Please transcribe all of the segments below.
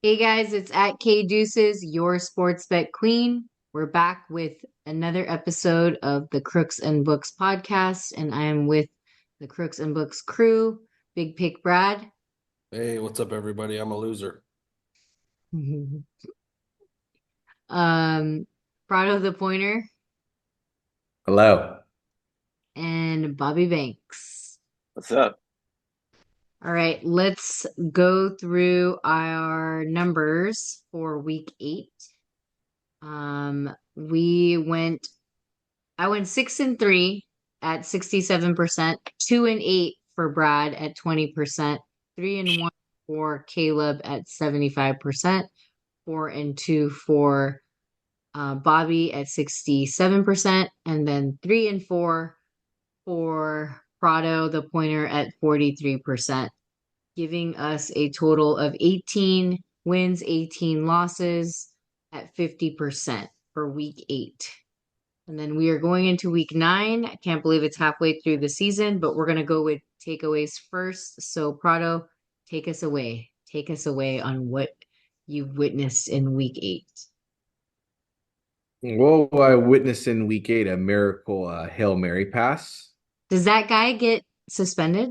Hey guys, it's at K Deuces, your sports bet queen. We're back with another episode of the Crooks and Books podcast, and I am with the Crooks and Books crew, Big Pick Brad, Hey, what's up, everybody? I'm a loser. um, Prado the Pointer, Hello. and Bobby Banks. What's up? All right, let's go through our numbers for week 8. We went I went 6-3 at 67%, 2-8 for Brad at 20%, 3-1 for Caleb at 75%, 4-2 for Bobby at 67%, and then 3-4 for Prado, the pointer, at 43%, giving us a total of 18 wins, 18 losses at 50% for week 8. And then we are going into week 9. I can't believe it's halfway through the season, but we're going to go with takeaways first. So, Prado, take us away. Take us away on what you've witnessed in week 8. Well, I witnessed in week 8 a miracle Hail Mary pass. Does that guy get suspended?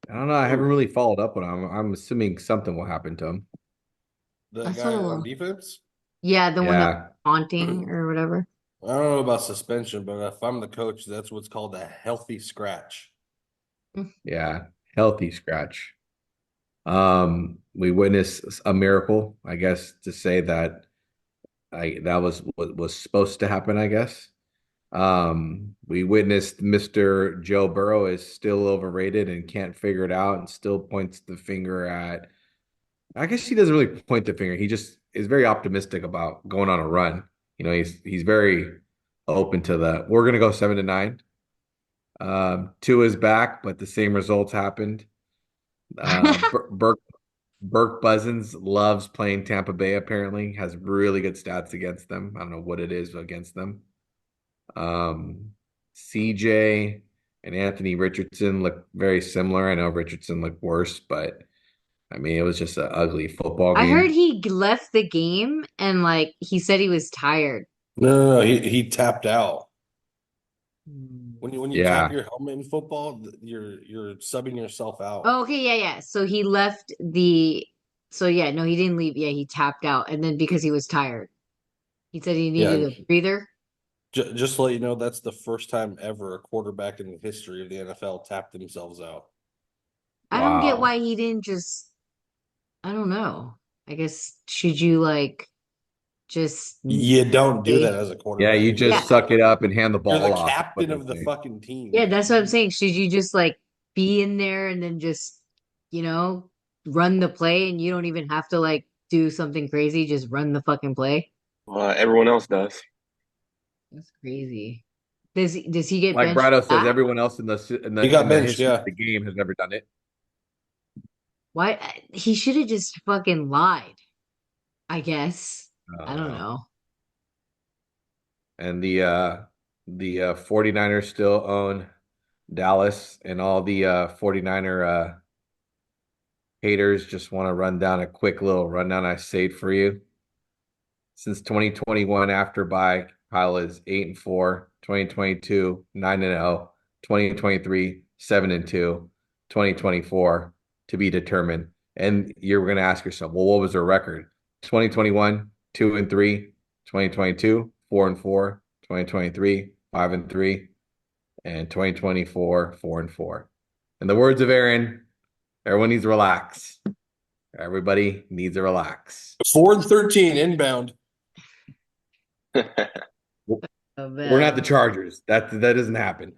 I don't know. I haven't Who? really followed up on him. I'm assuming something will happen to him. The That's what guy a on little. defense? Yeah, the one that Yeah. was haunting or whatever. I don't know about suspension, but if I'm the coach, that's what's called a healthy scratch. Yeah. Healthy scratch. We witnessed a miracle, I guess, to say that that was what was supposed to happen, I guess. We witnessed Mr. Joe Burrow is still overrated and can't figure it out and still points the finger at I guess he doesn't really point the finger. He just is very optimistic about going on a run. He's very open to the we're gonna go 7-9. Two is back, but the same results happened. Burke Buzzins loves playing Tampa Bay, apparently, has really good stats against them. I don't know what it is against them. CJ and Anthony Richardson look very similar. I know Richardson looked worse, but I mean, it was just an ugly football I heard game. he left the game and he said he was tired. No, he tapped out. Hmm. When you tap Yeah. your helmet in football, you're subbing yourself out. Oh, okay, yeah, yeah. So he left the. So yeah, no, he didn't leave. Yeah, he tapped out, and then because he was tired, he said he Yeah, needed a breather. just to let you know, that's the first time ever a quarterback in the history of the NFL tapped themselves out. I don't get Wow. why he didn't just. I don't know. I guess should you just You don't do that say? as a Yeah, quarterback. you Yeah, just suck it up and hand the You're the ball off. Is what captain they of the say. fucking team. yeah, that's what I'm saying. Should you just be in there and then just you know run the play, and you don't even have to do something crazy. Just run the fucking play. Everyone else does. That's crazy. Does he get Like benched Brado for says, that? everyone else in He got the benched, history of yeah. the game has never done it. Why he should have just fucking lied, I guess. I I don't don't know. know. And the 49ers still own Dallas, and all the 49er haters just want to run down a quick little rundown I saved for you. Since 2021 after bye, Kyle is 8-4, 2022 9-0, 2023 7-2, 2024 to be determined. And you're going to ask yourself, well, what was their record? 2021 2-3, 2022 4-4, 2023 5-3, and 2024 4-4. In the words of Aaron, everyone needs to relax. Everybody needs to relax. 4-13 inbound. Oh, We're not man. the Chargers. That doesn't happen.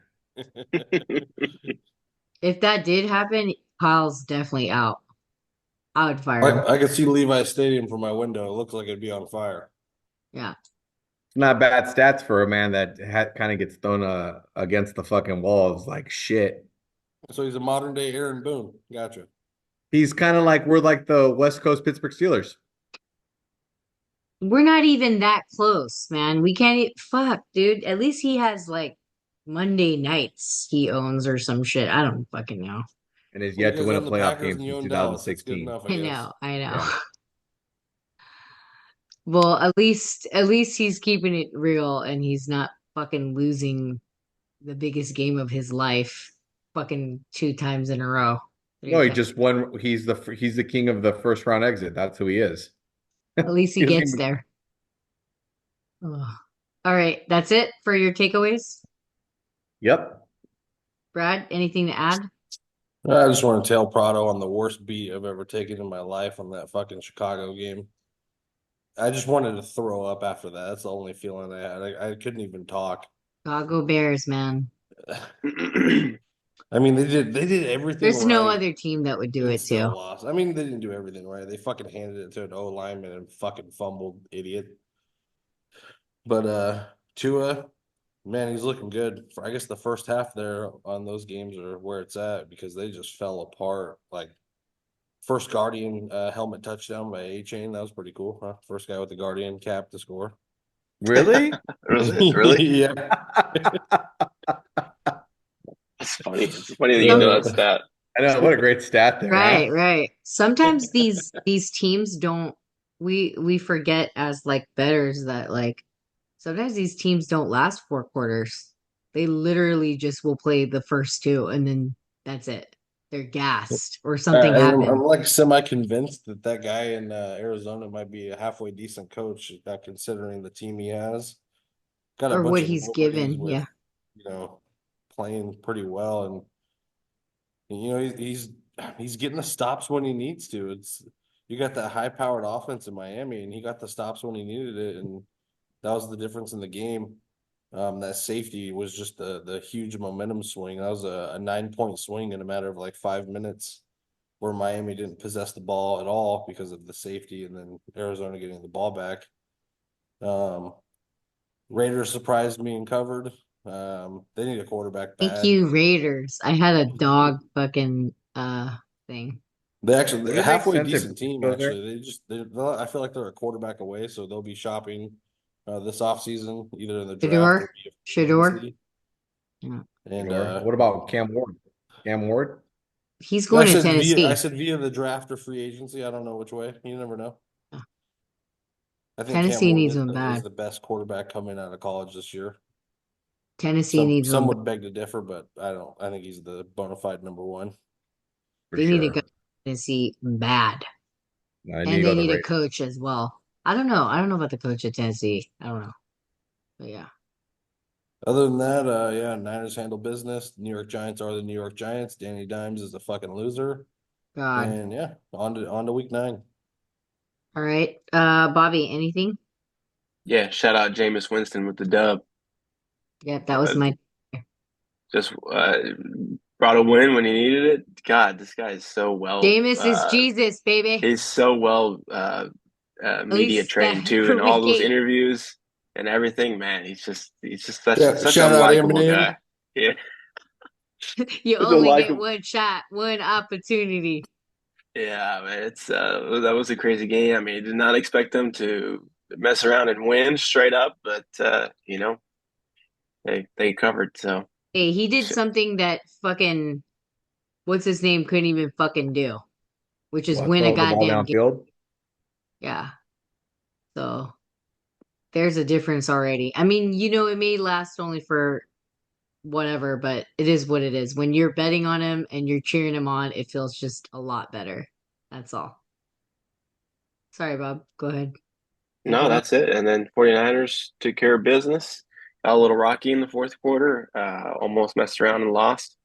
If that did happen, Kyle's definitely out. I would fire him. I could see Levi Stadium from my window. It looks like it'd be on fire. Yeah. It's not bad stats for a man that kind of gets thrown against the fucking walls like shit. So he's a modern day Aaron Boone. Gotcha. He's kind of like we're like the West Coast Pittsburgh Steelers. We're not even that close, man. We can't fuck, dude. At least he has Monday nights he owns or some shit. I don't fucking know. and is Well, you yet to guys win a own the playoff Packers game and you since own Dallas. That's good 2016. enough, I I guess. know, I know. Yeah. Well, at least he's keeping it real and he's not fucking losing the biggest game of his life fucking 2 times in a row. No, Three he times. just won. He's the king of the first round exit. That's who he is. At least he He doesn't gets even- there. Ugh. All right, that's it for your takeaways. Yep. Brad, anything to add? I just want to tell Prado on the worst beat I've ever taken in my life on that fucking Chicago game. I just wanted to throw up after that. That's the only feeling I had. I couldn't even talk. Chicago Bears, man. I mean, they did everything There's no right other team that would do and it too. still lost. I mean, they didn't do everything right. They fucking handed it to an O lineman and fucking fumbled, idiot. But Tua, man, he's looking good. For, I guess the first half there on those games are where it's at because they just fell apart. Like first Guardian helmet touchdown by A-Chain. That was pretty cool, huh? First guy with the Guardian cap to score. Really? Really? Yeah. It's funny. It's funny that you know that stat. I know. What a great stat there. Right, Huh? right. Sometimes these teams don't we forget as like bettors that like sometimes these teams don't last 4 quarters. They literally just will play the first two and then that's it. They're gassed or something I'm happened. like semi-convinced that guy in Arizona might be a halfway decent coach, considering the team he has. Got a Or bunch what of he's rookies given. with, Yeah. playing pretty well, and he's getting the stops when he needs to. It's you got that high-powered offense in Miami, and he got the stops when he needed it, and that was the difference in the game. That safety was just the huge momentum swing. That was a 9-point swing in a matter of like 5 minutes, where Miami didn't possess the ball at all because of the safety, and then Arizona getting the ball back. Raiders surprised me and covered. They need a quarterback Thank bad. you, Raiders. I had a dog fucking thing. They actually Would they're a it make halfway sense if decent team. goes there? Actually, I feel like they're a quarterback away, so they'll be shopping this offseason, either in the draft or Shador? via free Shador? agency. Yeah. And Sure. What about Cam Ward? Cam Ward? He's I going to said I Tennessee. said via the draft or free agency. I don't know which way. You never know. Yeah. I think Cam Tennessee Ward needs is one is bad. the best quarterback coming out of college this year. Tennessee Some needs some one bad. would beg to differ, but I don't. I think he's the bona fide number one. For They need to sure. go to Tennessee bad. I need And to they go to need a Raiders. coach as well. I don't know. I don't know about the coach at Tennessee. I don't know. But yeah. Other than that, yeah, Niners handle business. New York Giants are the New York Giants. Danny Dimes is a fucking loser. God. And yeah, on to week 9. All right. Bobby, anything? Yeah, shout out Jameis Winston with the dub. Yep, that was Uh, my just brought a win when he needed it. God, this guy is so well. Jameis is Jesus, baby. He's so well At media least trained too, for in all week those 8. interviews and everything. Man, he's just such Yeah, such a shout out likable Eminem. guy. Yeah, You such a only get likable. one shot, one opportunity. Yeah, man, it's that was a crazy game. I mean, I did not expect them to mess around and win straight up, but they covered. So Hey, he did something that fucking what's his name couldn't even fucking do, which is What? win a Throw the ball goddamn game. downfield? Yeah. So there's a difference already. I mean, it may last only for whatever, but it is what it is. When you're betting on him and you're cheering him on, it feels just a lot better. That's all. Sorry, Bob. Go ahead. no, Anything else? that's it. And then 49ers took care of business. Got a little rocky in the fourth quarter. Almost messed around and lost.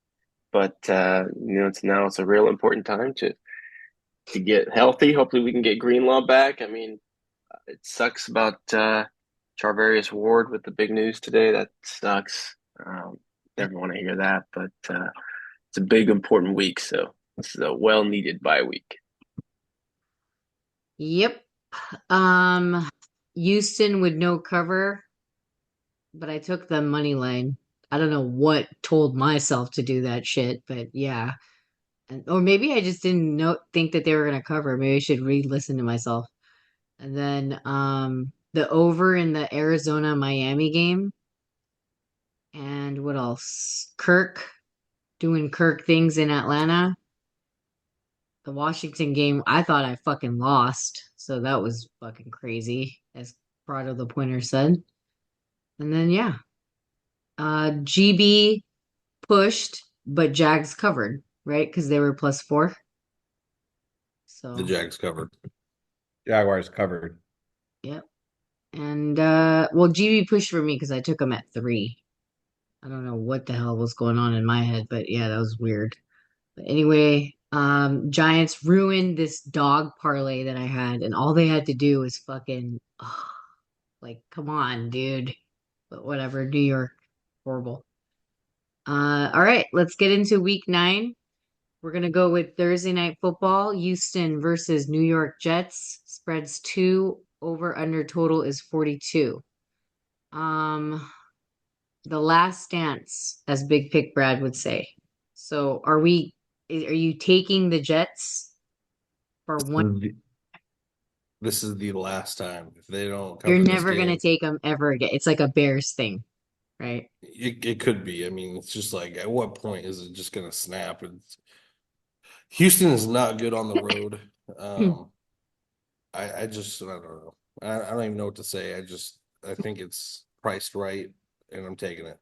But it's a real important time to get healthy. Hopefully, we can get Greenlaw back. I mean, it sucks about Charvarius Ward with the big news today. That sucks. Never want to hear that, but it's a big important week. So this is a well needed bye week. Yep. Houston with no cover, but I took the money line. I don't know what told myself to do that shit, but yeah. Or maybe I just didn't think that they were gonna cover. Maybe I should re-listen to myself. And then the over in the Arizona Miami game. And what else? Kirk doing Kirk things in Atlanta. the Washington game, I thought I fucking lost. So that was fucking crazy, as Prado the Pointer said. And then yeah. GB pushed, but Jags covered, right? Because they were +4. The So Jags covered. Jaguars covered. yep. And well, GB pushed for me because I took him at 3. I don't know what the hell was going on in my head, but yeah, that was weird. But anyway, Giants ruined this dog parlay that I had, and all they had to do was fucking like, come on, dude. But whatever, New York, horrible. All right, let's get into week 9. We're gonna go with Thursday night football, Houston versus New York Jets. Spreads 2, over under total is 42. Um, the last dance, as Big Pick Brad would say. So are you taking the Jets for one? This is the last time. If they don't You're cover this never gonna game, take them ever again. It's like a Bears thing, right? it could be. I mean, it's just like at what point is it just gonna snap? Houston is not good on the road. I don't know. I don't even know what to say. I think it's priced right, and I'm taking it.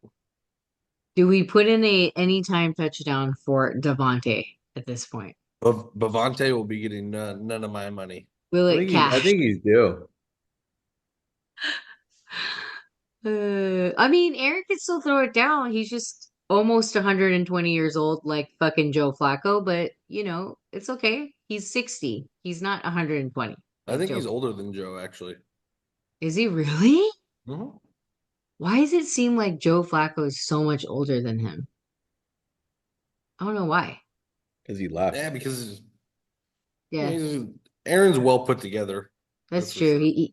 Do we put in a anytime touchdown for Devontae at this point? But Bavante will be getting none of my money. Will I it think I cash? think he's due. I mean, Aaron can still throw it down. He's just almost 120 years old, like fucking Joe Flacco, but it's okay. He's 60. He's not 120 I like think Joe. he's older than Joe, actually. Is he really? Mm-hmm. Why does it seem like Joe Flacco is so much older than him? I don't know why. Because he left. Yeah, because Yeah, Aaron's well put together. that's For true. sure.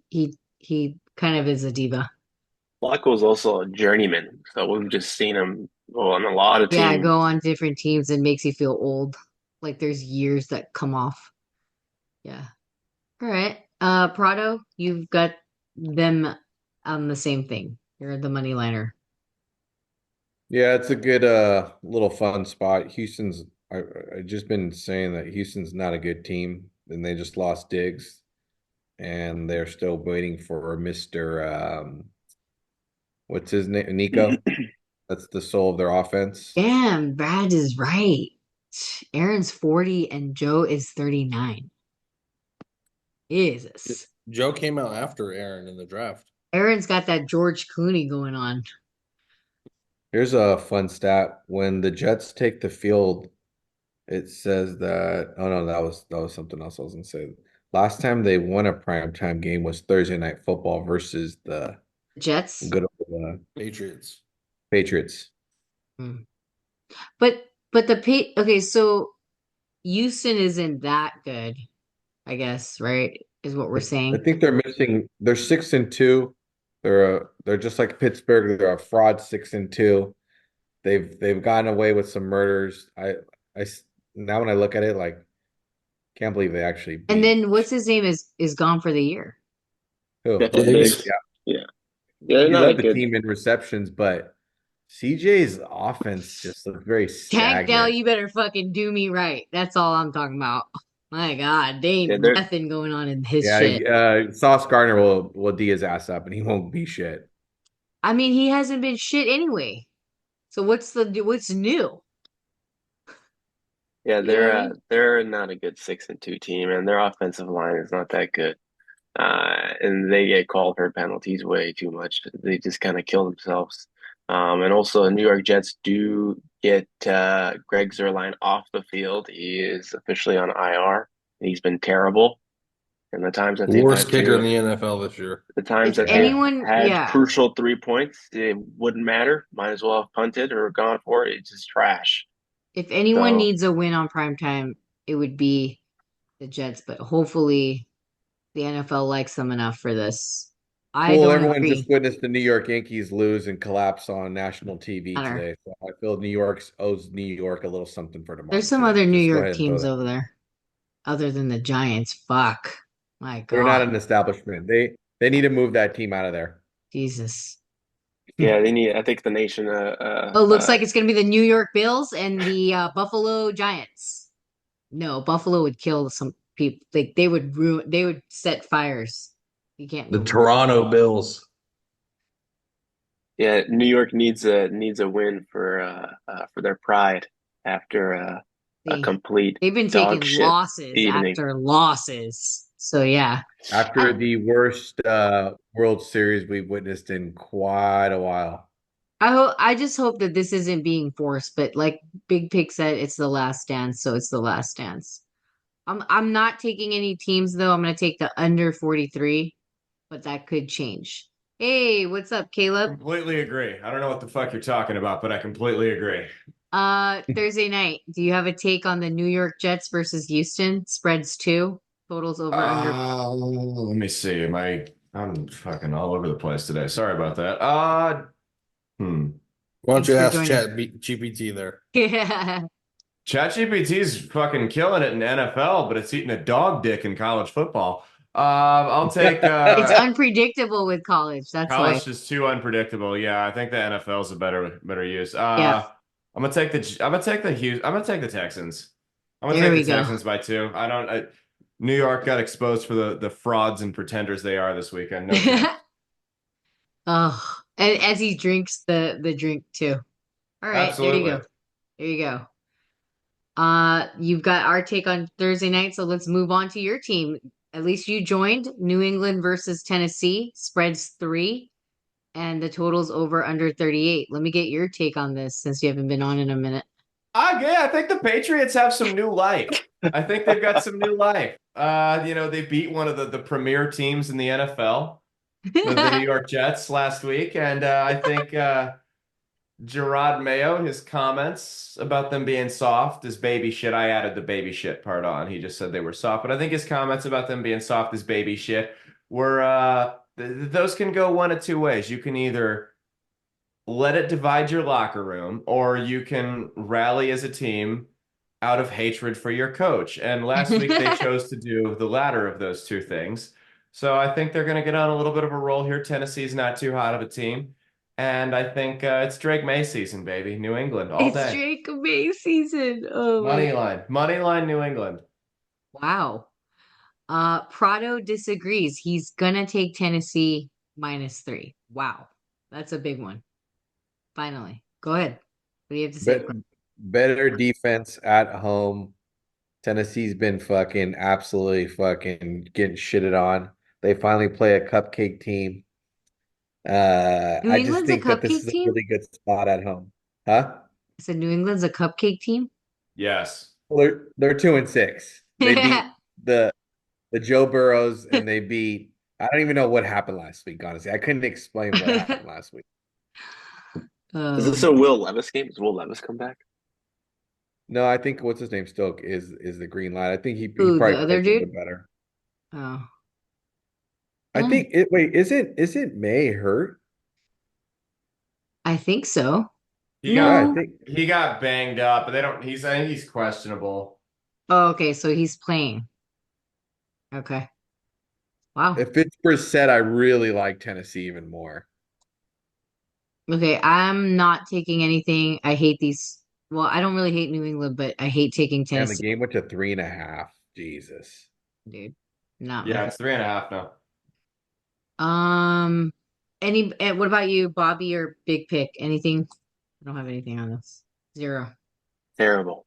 He kind of is a diva. Flacco's also a journeyman, so we've just seen him go on a lot of Yeah, teams. go on different teams and makes you feel old. Like there's years that come off. Yeah. All right. Prado, you've got them on the same thing. You're the money liner. Yeah, it's a good little fun spot. Houston's I just been saying that Houston's not a good team, and they just lost Diggs, and they're still waiting for Mr. What's his name? Nico. That's the soul of their offense. Damn, Brad is right. Aaron's 40 and Joe is 39. Jesus. Joe came out after Aaron in the draft. Aaron's got that George Clooney going on. Here's a fun stat. When the Jets take the field, it says that oh no, that was something else I was gonna say. Last time they won a primetime game was Thursday night football versus the Jets. good old Patriots. Patriots. Hmm. But okay, so Houston isn't that good, I guess, right? Is what we're I saying. think they're 6-2. They're just like Pittsburgh. They're a fraud 6-2. They've gotten away with some murders. I now when I look at it, like can't believe they actually And beat then what's his name is gone for the year. who? Stefan Diggs. Diggs. Yeah. Yeah. Yeah, they're He not a led the good. team in receptions, but CJ's offense just looked very Tank Dell, stagnant. you better fucking do me right. That's all I'm talking about. My God, they Yeah, ain't they're nothing going on in his Yeah, shit. Sauce Gardner will D his ass up and he won't be shit. I mean, he hasn't been shit anyway. So what's new? yeah, You know what I mean? they're not a good 6-2 team, and their offensive line is not that good. And they get called for penalties way too much. They just kind of kill themselves. And also, the New York Jets do get Greg Zuerlein off the field. He is officially on IR. He's been terrible. And the times that they've Worst had kicker in to, the NFL this year. the times If that they've anyone, had yeah, crucial 3 points, it wouldn't matter. Might as well have punted or gone for it. It's just trash. if anyone So, needs a win on primetime, it would be the Jets, but hopefully the NFL likes them enough for this. I Well, don't everyone just agree. witnessed the New York Yankees lose and collapse on national TV Matter. today. So I feel New York owes New York a little something for There's tomorrow some too. other New Just go York ahead and throw teams that. over there other than the Giants. Fuck. My They're not God. an establishment. They need to move that team out of there. Jesus. yeah, they need, I think the nation, Oh, looks like it's going to be the New York Bills and the Buffalo Giants. No, Buffalo would kill some people. Like they would set fires. You can't The move them. Toronto Bills. Yeah, New York needs a win for their pride after a They complete they've been dog taking shit losses evening. after losses. So yeah. After I, the worst World Series we've witnessed in quite a while. I just hope that this isn't being forced, but like Big Pig said, it's the last dance, so it's the last dance. I'm not taking any teams though. I'm gonna take the under 43, but that could change. Hey, what's up, Caleb? Completely agree. I don't know what the fuck you're talking about, but I completely agree. Thursday night. Do you have a take on the New York Jets versus Houston? Spreads 2, totals over under. Let me see. I'm fucking all over the place today. Sorry about that. Why don't Thanks you for ask joining. Chat GPT there? Yeah. ChatGPT's fucking killing it in NFL, but it's eating a dog dick in college football. I'll take It's unpredictable with college. That's why. college is too unpredictable. Yeah, I think the NFL is a better use. Yeah. I'm gonna take the Texans. I'm gonna There take we the go. Texans by 2. New York got exposed for the frauds and pretenders they are this weekend. No chance. Oh, and as he drinks the drink too. All right, there you Absolutely. go. There you go. You've got our take on Thursday night, so let's move on to your team. At least you joined New England versus Tennessee, spreads 3, and the total's over under 38. Let me get your take on this since you haven't been on in a minute. Yeah, I think the Patriots have some new life. I think they've got some new life. They beat one of the premier teams in the NFL, the New York Jets last week, and I think Gerard Mayo, his comments about them being soft is baby shit. I added the baby shit part on. He just said they were soft, but I think his comments about them being soft is baby shit were those can go one of two ways. You can either let it divide your locker room, or you can rally as a team out of hatred for your coach. And last week they chose to do the latter of those two things. So I think they're going to get on a little bit of a roll here. Tennessee's not too hot of a team. And I think it's Drake May season, baby. New England all It's day. Drake May season. Oh my. Money line, New England. Wow. Prado disagrees. He's gonna take Tennessee -3. Wow. That's a big one. Finally. Go ahead. What do you have to say? But better defense at home. Tennessee's been fucking absolutely fucking getting shitted on. They finally play a cupcake team. New I just England's a think that this cupcake is a team? really good spot at home. Huh? I said New England's a cupcake team? Yes. Well, they're 2-6. They beat the Joe Burrows and they beat I don't even know what happened last week, honestly. I couldn't explain what happened last week. Is this a Will Levis game? Does Will Levis come back? No, I think what's his name still is the green light. I think he Who, the probably other plays a dude? bit better. Oh. I think wait, isn't May hurt? I think so. He No. Yeah, I got think he got banged up, but I think he's questionable. Oh, okay, so he's playing. Okay. Wow. if it's Brissett, I really like Tennessee even more. Okay, I'm not taking anything. I hate these. Well, I don't really hate New England, but I hate taking And the Tennessee, game went to 3.5. Jesus. dude. Not my Yeah, it's 3.5 now. what about you, Bobby or Big Pick? Anything? I don't have anything on this. 0. Terrible.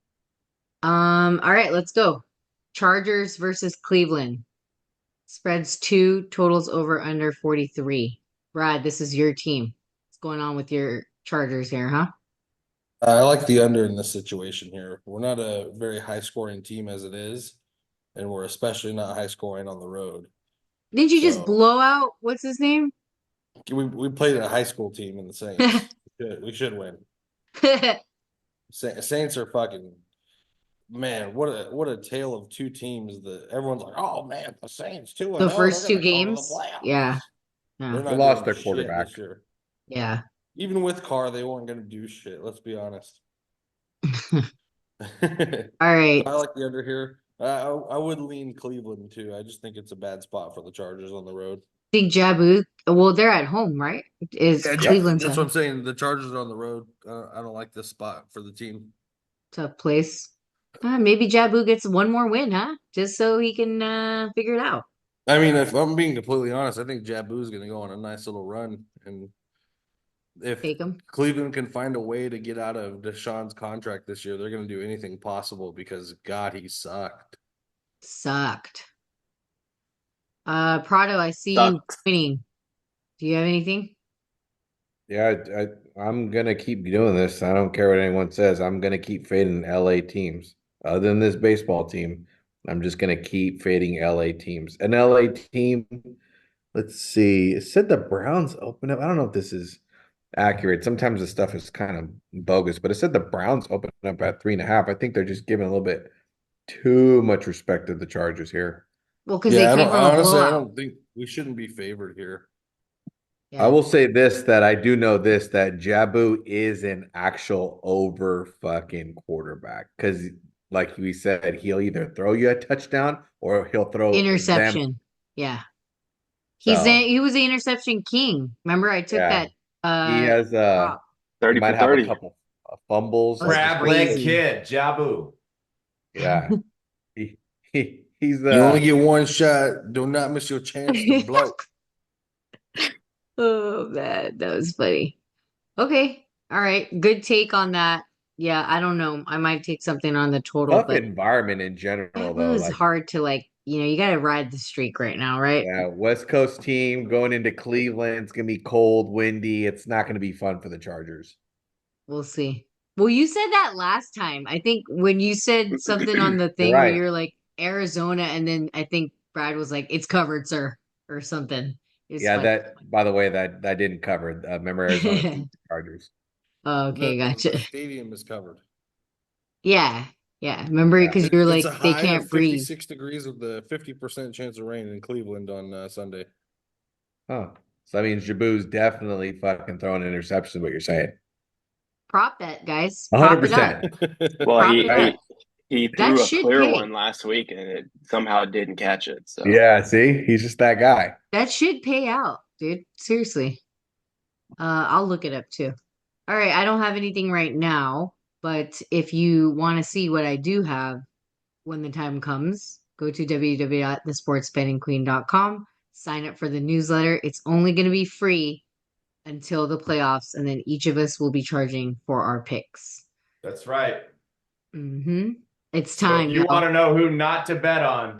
All right, let's go. Chargers versus Cleveland. Spreads 2, totals over under 43. Brad, this is your team. What's going on with your Chargers here, huh? I like the under in this situation here. We're not a very high scoring team as it is, and we're especially not high scoring on the road. Didn't you just So blow out what's his name? we played a high school team in the Saints. We should win. Saints are fucking man. What a tale of two teams that everyone's like, oh man, the Saints 2-0. The They're first 2 gonna go to the games? playoffs. Yeah. They're Yeah. They not lost doing their shit quarterback. this year. Yeah. Even with Carr, they weren't gonna do shit. Let's be honest. All So right. I like the under here. I would lean Cleveland too. I just think it's a bad spot for the Chargers on the road. Think Jabu. Well, they're at home, right? Is Cleveland's That's a what I'm saying. The Chargers are on the road. I don't like this spot for the team. tough place? Maybe Jabu gets one more win, huh? Just so he can figure it out. I mean, if I'm being completely honest, I think Jabu's going to go on a nice little run. And if Take him. Cleveland can find a way to get out of Deshaun's contract this year, they're going to do anything possible because, God, he sucked. Sucked. Prado, I see you Sucks. winning. Do you have anything? Yeah, I'm gonna keep doing this. I don't care what anyone says. I'm gonna keep fading LA teams. Other than this baseball team, I'm just gonna keep fading LA teams. An LA team, let's see. It said the Browns open up. I don't know if this is accurate. Sometimes the stuff is kind of bogus, but it said the Browns open up at 3.5. I think they're just giving a little bit too much respect to the Chargers here. Well, because they Yeah, came from a honestly, I blowout. don't think we shouldn't be favored here. I Yeah. will say this, that I do know this, that Jabu is an actual over fucking quarterback. Because like we said, he'll either throw you a touchdown or he'll throw them. Interception. Yeah. So He was the interception king. Remember, I took yeah, that he has prop. he 30 for might have a 30. couple of fumbles. That was Like, Crab leg crazy. kid, Jabu. yeah, he's You only get one shot. Do not miss your chance to blow. Oh man, that was funny. Okay. All right. Good take on that. Yeah, I don't know. I might take something on the total, tough but environment in general it though. was Like, hard to you gotta ride the streak right now, right? yeah, West Coast team going into Cleveland. It's gonna be cold, windy. It's not gonna be fun for the Chargers. We'll see. Well, you said that last time. I think when you said something on the You're thing where right. you're like Arizona, and then I think Brad was like, "It's covered, sir," or something. It's Yeah, funny. that by the way, that didn't cover. Remember Arizona beat the Chargers. Okay, The gotcha. stadium is covered. Yeah, yeah. Remember, Yeah. because you're It's like a they high can't of breathe. 56 degrees with the 50% chance of rain in Cleveland on Sunday. Huh. So that means Jabu's definitely fucking throwing an interception, what you're saying. Prop that, guys. Prop it up. 100%. Well, Prop he, it up. he he That threw a should clear pay. one last week and it somehow didn't catch it. So Yeah, see? He's just that guy. That should pay out, dude. Seriously. I'll look it up too. All right, I don't have anything right now, but if you want to see what I do have when the time comes, go to www.thesportsbettingqueen.com, sign up for the newsletter. It's only going to be free until the playoffs, and then each of us will be charging for our picks. That's right. It's So time, if you want to know who not to bet on,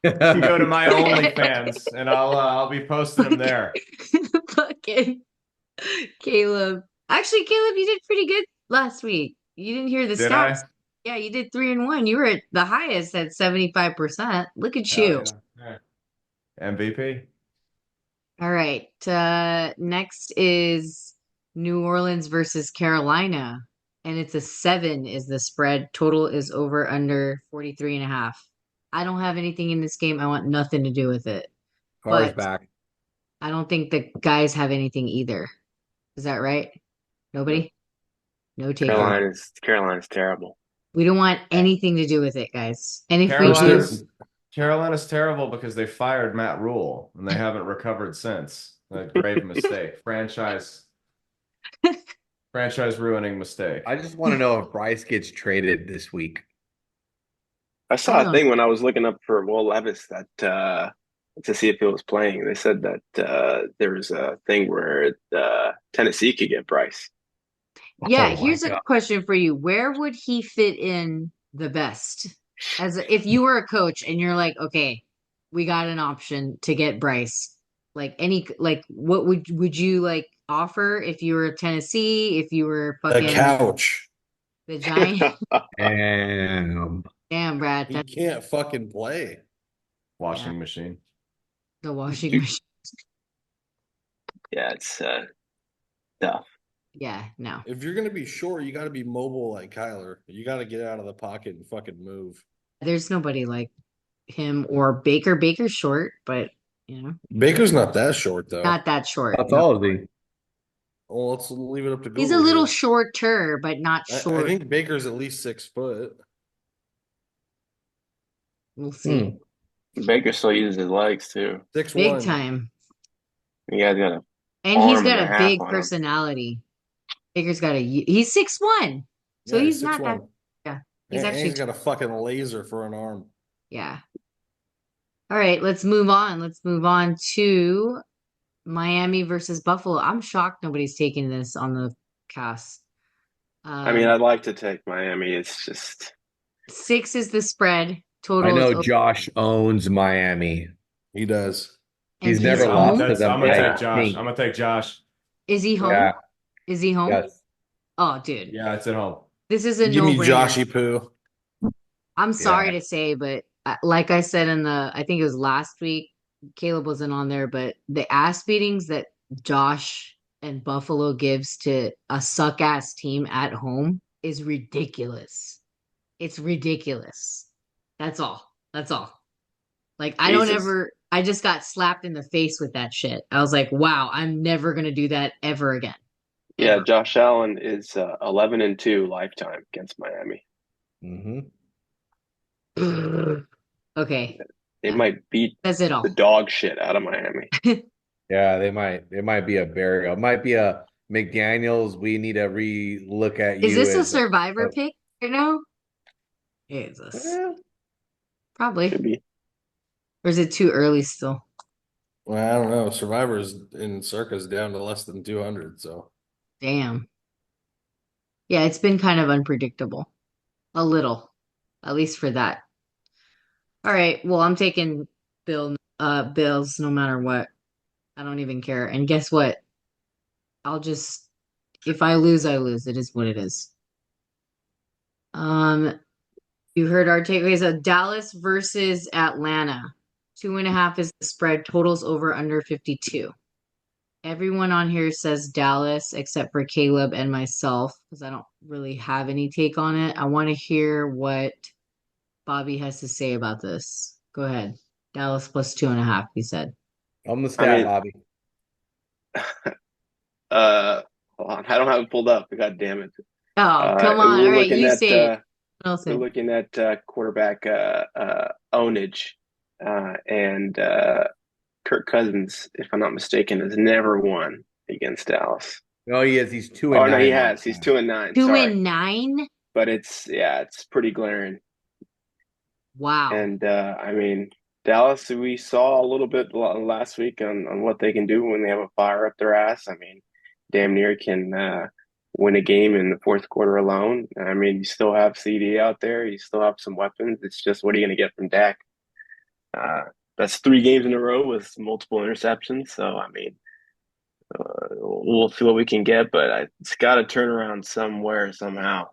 you can go to my OnlyFans and I'll be posting them there. Fucking Caleb. Actually, Caleb, you did pretty good last week. You didn't hear the Did stats. I? Yeah, you did 3-1. You were at the highest at 75%. Look at Oh, you. yeah. MVP. All right. Next is New Orleans versus Carolina. And it's a 7 is the spread. Total is over under 43.5. I don't have anything in this game. I want nothing to do with it. Car's But back. I don't think the guys have anything either. Is that right? Nobody? No takers. Carolina's terrible. We don't want anything to do with it, guys. And if we do, Carolina's terrible because they fired Matt Rule and they haven't recovered since. A grave mistake. Franchise ruining mistake. I just want to know if Bryce gets traded this week. I saw Oh. a thing when I was looking up for Will Levis that to see if he was playing. They said that there was a thing where Tennessee could get Bryce. yeah, Oh, here's my a God. question for you. Where would he fit in the best? If you were a coach and you're like, okay, we got an option to get Bryce. What would you like offer if you were Tennessee, if you were A fucking couch. the Giants? Damn. Damn, Brad, He that's can't fucking play. Washing machine. the washing machine. Yeah, it's tough. Yeah, no. If you're gonna be short, you got to be mobile like Kyler. You got to get out of the pocket and fucking move. There's nobody like him or Baker. Baker's short, but Baker's not that short though. not that short. That's No. all is he. Well, let's leave it up to Google. He's a little here. shorter, but not I short. think Baker's at least 6 foot. We'll see. Baker still uses his legs too. 6'1". Big time. You guys got a And he's arm got and a a half big on him. personality. Baker's got he's 6'1". So Yeah, he's not that 6'1". yeah. He's And actually, he's got a fucking laser for an arm. yeah. All right, let's move on. Let's move on to Miami versus Buffalo. I'm shocked nobody's taking this on the cast. I mean, Um, I'd like to take Miami. It's just 6 is the spread. I Total is know over. Josh owns Miami. He does. And He's he's never I'm lost home. to that's them, I'm gonna I yeah. take Josh. think. I'm gonna take Josh. Is he home? Yeah. Is he home? Yes. Oh, dude, Yeah, it's at home. this is a Give me no-brainer. Joshy Poo. I'm sorry Yeah. to say, but like I said I think it was last week, Caleb wasn't on there, but the ass beatings that Josh and Buffalo gives to a suck ass team at home is ridiculous. It's ridiculous. That's all. That's all. Like, Jesus. I just got slapped in the face with that shit. I was like, wow, I'm never going to do that ever again. Yeah, Ever. Josh Allen is 11-2 lifetime against Miami. Mm-hmm. Okay. They That might beat says it the all. dog shit out of Miami. Yeah, they might. It might be a burial. It might be a McDaniels. We need to re-look at Is you this a as survivor pick right now? Jesus. Eh, Probably. Should be. Or is it too early still? Well, I don't know. Survivors in Circa's down to less than 200. So Damn. Yeah, it's been kind of unpredictable. A little. At least for that. All right. Well, I'm taking Bills no matter what. I don't even care. And guess what? I'll just if I lose, I lose. It is what it is. Um, you heard our takeaways of Dallas versus Atlanta. 2.5 is the spread. Totals over under 52. Everyone on here says Dallas except for Caleb and myself because I don't really have any take on it. I want to hear what Bobby has to say about this. Go ahead. Dallas plus 2.5, he said. on the I stat, mean, Bobby. hold on. I don't have it pulled up. God damn it. Oh, come on. We're All right, looking you at say it. we're Nelson. looking at quarterback ownage, and Kirk Cousins, if I'm not mistaken, has never won against Dallas. No, he is. He's two and Oh no, he nine on has. the He's stat. 2-9. Two Sorry, and nine? but it's pretty glaring. Wow. And I mean, Dallas, we saw a little bit last week on what they can do when they have a fire up their ass. I mean, damn near can win a game in the fourth quarter alone. I mean, you still have CD out there. You still have some weapons. It's just what are you going to get from Dak? Uh, that's 3 games in a row with multiple interceptions. So, I mean, we'll see what we can get, but it's got to turn around somewhere, somehow.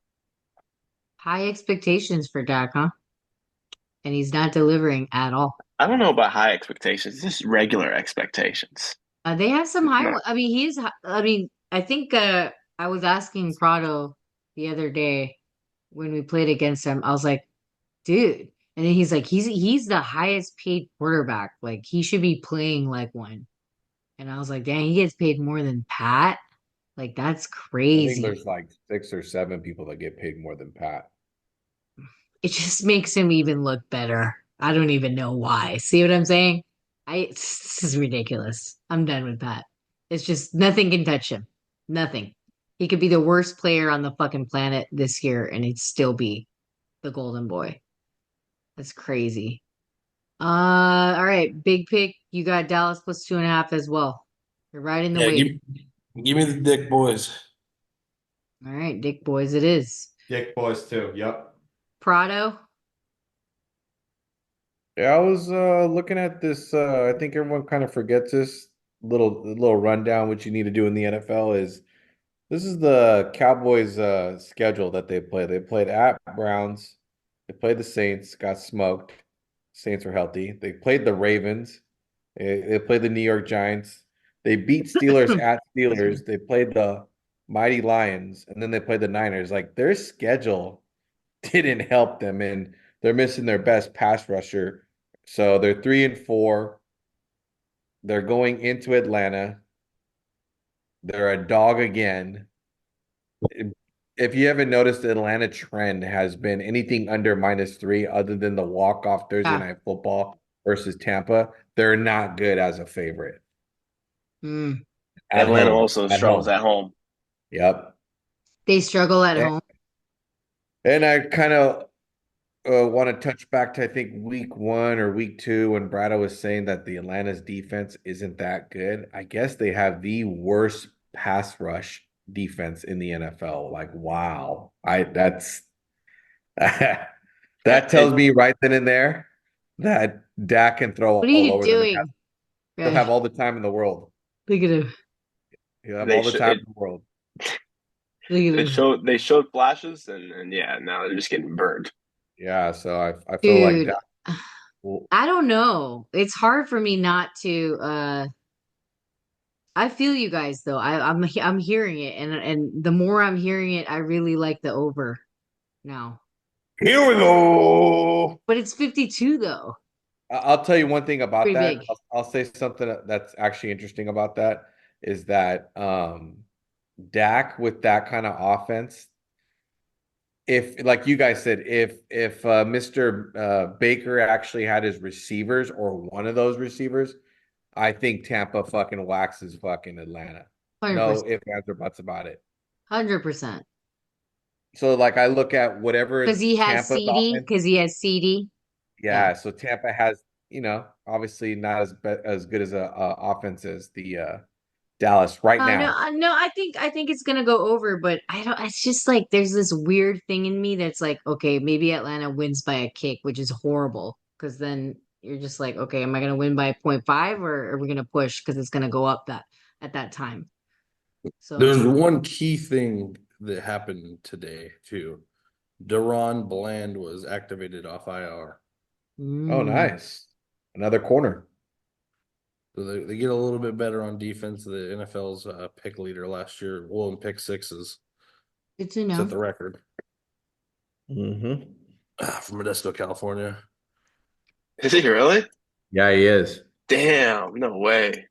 High expectations for Dak, huh? And he's not delivering at all. I don't know about high expectations, just regular expectations. They have some high Not, I mean, I think I was asking Prado the other day when we played against him. I was like, dude. And then he's like, he's the highest paid quarterback. Like he should be playing like one. And I was like, dang, he gets paid more than Pat. Like that's I think crazy. there's like 6 or 7 people that get paid more than Pat. It just makes him even look better. I don't even know why. See what I'm saying? This is ridiculous. I'm done with Pat. It's just nothing can touch him. Nothing. He could be the worst player on the fucking planet this year and he'd still be the golden boy. That's crazy. All right, big pick. You got Dallas plus 2.5 as well. You're right in the yeah, wave. give me the Dick Boys. All right, Dick boys, it is. Dick boys too. Yep. Prado. Yeah, I was looking at this. I think everyone kind of forgets this little rundown. What you need to do in the NFL is this is the Cowboys schedule that they play. They played at Browns. They played the Saints, got smoked. Saints were healthy. They played the Ravens. They played the New York Giants. They beat Steelers at Steelers. They played the Mighty Lions, and then they played the Niners. Like their schedule didn't help them, and they're missing their best pass rusher. So they're 3-4. They're going into Atlanta. They're a dog again. If you haven't noticed, the Atlanta trend has been anything under -3, other than the walk-off Thursday Ah, night football versus Tampa. They're not good as a favorite mm. at Atlanta home. also At struggles home. at home. Yep. They struggle at And, home. and I kind of want to touch back to I think week 1 or week 2 when Brado was saying that the Atlanta's defense isn't that good. I guess they have the worst pass rush defense in the NFL. Like, wow. That's that tells And me right then and there that Dak can throw What are all you over them and doing? he'll have Right. all the time in the world. Look at him. He'll have they all the sh time in the world. Look at him. they showed flashes, and yeah, now they're just getting burned. Yeah, so I feel like Dude, Dak will, I don't know. It's hard for me not to I feel you guys though. I'm hearing it and the more I'm hearing it, I really like the over now. here we go. But it's 52 though. I'll tell you one thing about Pretty that. big. I'll say something that's actually interesting about that is that Dak with that kind of offense, if like you guys said, if Mr. Baker actually had his receivers or one of those receivers, I think Tampa fucking waxes fucking Atlanta. No 100%. ifs, ands, or buts about it. 100%. So like I look at Because whatever he has Tampa's CD, offense. because he has CD. Yeah. Yeah, so Tampa has, obviously not as good as a offense as the Dallas right No, now. no, I think it's gonna go over, but I don't. It's just like there's this weird thing in me that's like, okay, maybe Atlanta wins by a kick, which is horrible. Because then you're just like, okay, am I gonna win by 0.5 or are we gonna push because it's gonna go up that at that time? So, There's one key thing that happened today too. Deron Bland was activated off IR. Oh, mm, nice. Another corner. So they get a little bit better on defense. The NFL's pick leader last year, well, in pick sixes, good to set know. the record Mm-hmm. from Modesto, California. Is he really? Yeah, he is. Damn, no way.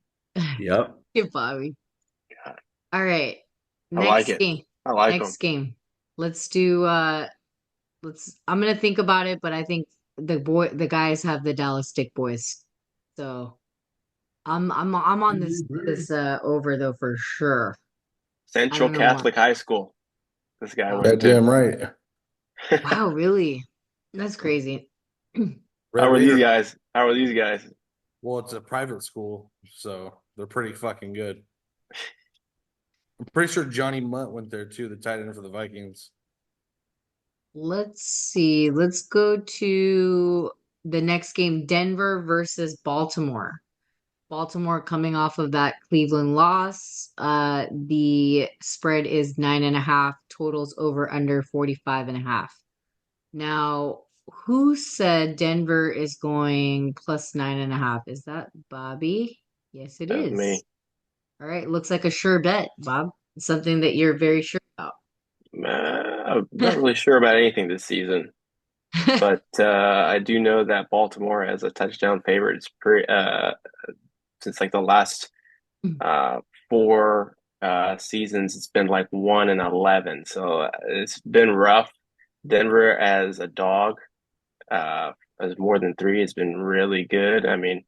Yep. Good, Bobby. God, All right. I like Next it. game. I like him. Next game. Let's do I'm gonna think about it, but I think the guys have the Dallas Stick Boys. So I'm on this over though for sure. I Central don't know why. Catholic High School. This guy Wow. went to. Goddamn right. Wow, really? That's crazy. Red Raider. How are these guys? Well, it's a private school, so they're pretty fucking good. I'm pretty sure Johnny Munt went there too, the tight end for the Vikings. Let's see. Let's go to the next game, Denver versus Baltimore. Baltimore coming off of that Cleveland loss. The spread is 9.5, totals over under 45.5. Now, who said Denver is going plus 9.5? Is that Bobby? Yes, it That was is. me. All right, looks like a sure bet, Bob. Something that you're very sure about. I'm not really sure about anything this season, but I do know that Baltimore has a touchdown favorite. It's since like the last uh, four seasons, it's been like 1-11. So it's been rough. Denver as a dog, as more than three, has been really good. I mean,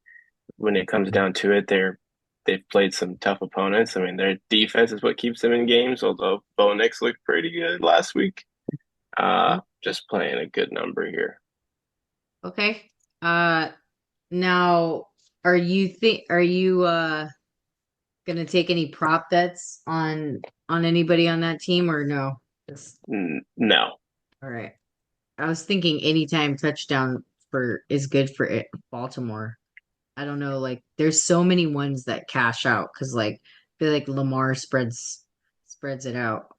when it comes down to it, they've played some tough opponents. I mean, their defense is what keeps them in games. Although Bo Nix looked pretty good last week. Just playing a good number here. Okay. Now are you gonna take any prop bets on anybody on that team or no? Just No, all right. I was thinking anytime touchdown for is good for it, Baltimore. I don't know, like there's so many ones that cash out because like I feel like Lamar spreads it out.